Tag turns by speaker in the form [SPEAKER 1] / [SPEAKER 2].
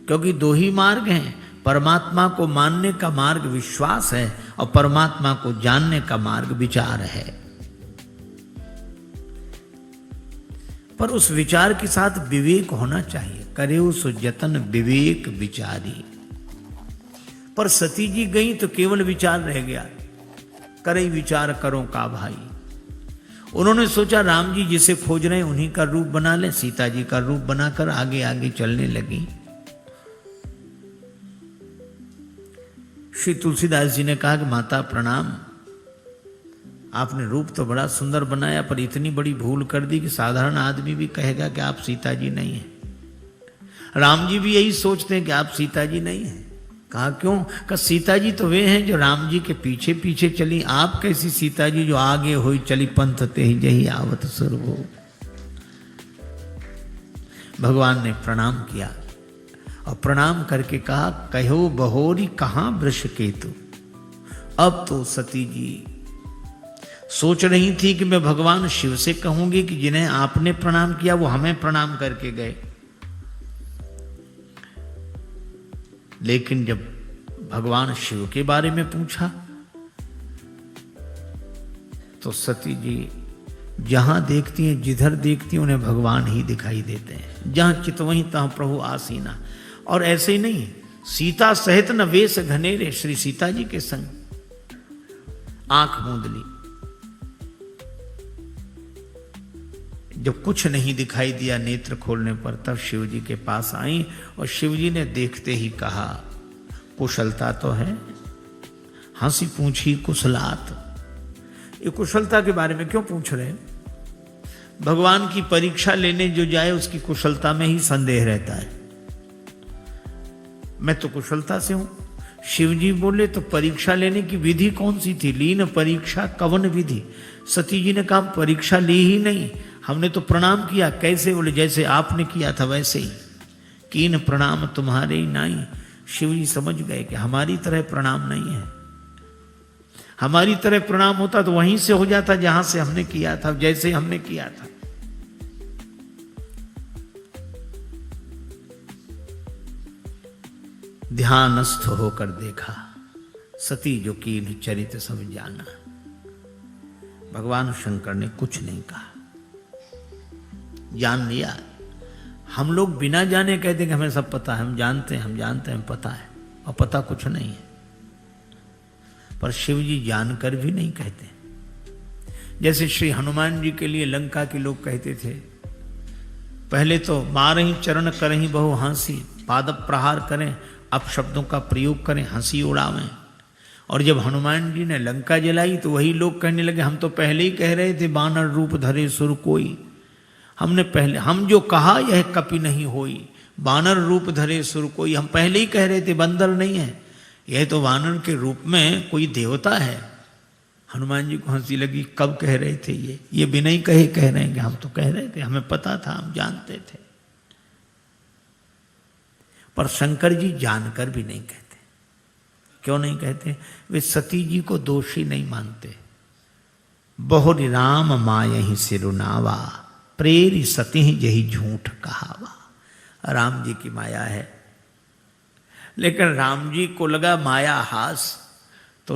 [SPEAKER 1] क्योंकि दो ही मार्ग हैं, परमात्मा को मानने का मार्ग विश्वास है और परमात्मा को जानने का मार्ग विचार है। पर उस विचार के साथ विवेक होना चाहिए। करेउ सो जतन विवेक विचारी। पर सती जी गई तो केवल विचार रह गया, करे विचार करो का भाई। उन्होंने सोचा राम जी जिसे खोज रहे हैं उन्हीं का रूप बना लें, सीता जी का रूप बनाकर आगे आगे चलने लगी। श्री तुलसीदास जी ने कहा कि माता प्रणाम, आपने रूप तो बड़ा सुंदर बनाया पर इतनी बड़ी भूल कर दी कि साधारण आदमी भी कहेगा कि आप सीता जी नहीं हैं। राम जी भी यही सोचते हैं कि आप सीता जी नहीं हैं। कहा क्यों? कहा सीता जी तो वे हैं जो राम जी के पीछे पीछे चली, आप कैसी सीता जी जो आगे हुई चली पंथ ते ही जही आवत सुर हो। भगवान ने प्रणाम किया और प्रणाम करके कहा कहो बहोरी कहां वृष केतु। अब तो सती जी सोच रही थी कि मैं भगवान शिव से कहूंगी कि जिन्हें आपने प्रणाम किया वो हमें प्रणाम करके गए, लेकिन जब भगवान शिव के बारे में पूछा तो सती जी जहां देखती हैं, जिधर देखती हैं उन्हें भगवान ही दिखाई देते हैं। जहां चित वहीं तहां प्रभु आसीना। और ऐसे ही नहीं, सीता सहित न वेश घनेरे, श्री सीता जी के संग आंख मूंद ली। जब कुछ नहीं दिखाई दिया नेत्र खोलने पर, तब शिव जी के पास आई और शिव जी ने देखते ही कहा कुशलता तो है? हंसी पूछी कुशलात। ये कुशलता के बारे में क्यों पूछ रहे हैं? भगवान की परीक्षा लेने जो जाए उसकी कुशलता में ही संदेह रहता है। मैं तो कुशलता से हूं। शिव जी बोले तो परीक्षा लेने की विधि कौन सी थी? लीन परीक्षा कवन विधि। सती जी ने कहा परीक्षा ली ही नहीं, हमने तो प्रणाम किया। कैसे? बोले जैसे आपने किया था वैसे ही। कीन प्रणाम तुम्हारे ही नहीं। शिव जी समझ गए कि हमारी तरह प्रणाम नहीं है। हमारी तरह प्रणाम होता तो वहीं से हो जाता जहां से हमने किया था, जैसे हमने किया था। ध्यानस्थ होकर देखा, सती जो कीन चरित्र सब जाना। भगवान शंकर ने कुछ नहीं कहा, जान लिया। हम लोग बिना जाने कहते हैं कि हमें सब पता है, हम जानते हैं, हम जानते हैं, पता है, और पता कुछ नहीं है। पर शिव जी जानकर भी नहीं कहते। जैसे श्री हनुमान जी के लिए लंका के लोग कहते थे, पहले तो मारही चरण करही बहु हंसी, पाद प्रहार करें, अपशब्दों का प्रयोग करें, हंसी उड़ावें। और जब हनुमान जी ने लंका जलाई तो वही लोग कहने लगे हम तो पहले ही कह रहे थे बानर रूप धरे सुर कोई। हम जो कहा यह कपि नहीं होई, बानर रूप धरे सुर कोई। हम पहले ही कह रहे थे बंदर नहीं है, यह तो वानर के रूप में कोई देवता है। हनुमान जी को हंसी लगी, कब कह रहे थे ये बिना ही कहे कह रहे हैं कि हम तो कह रहे थे, हमें पता था, हम जानते थे। पर शंकर जी जानकर भी नहीं कहते। क्यों नहीं कहते? वे सती जी को दोषी नहीं मानते। बहुरी राम मायहि सिरुनावा, प्रेरी सती जही झूठ कहावा। राम जी की माया है, लेकिन राम जी को लगा माया हास।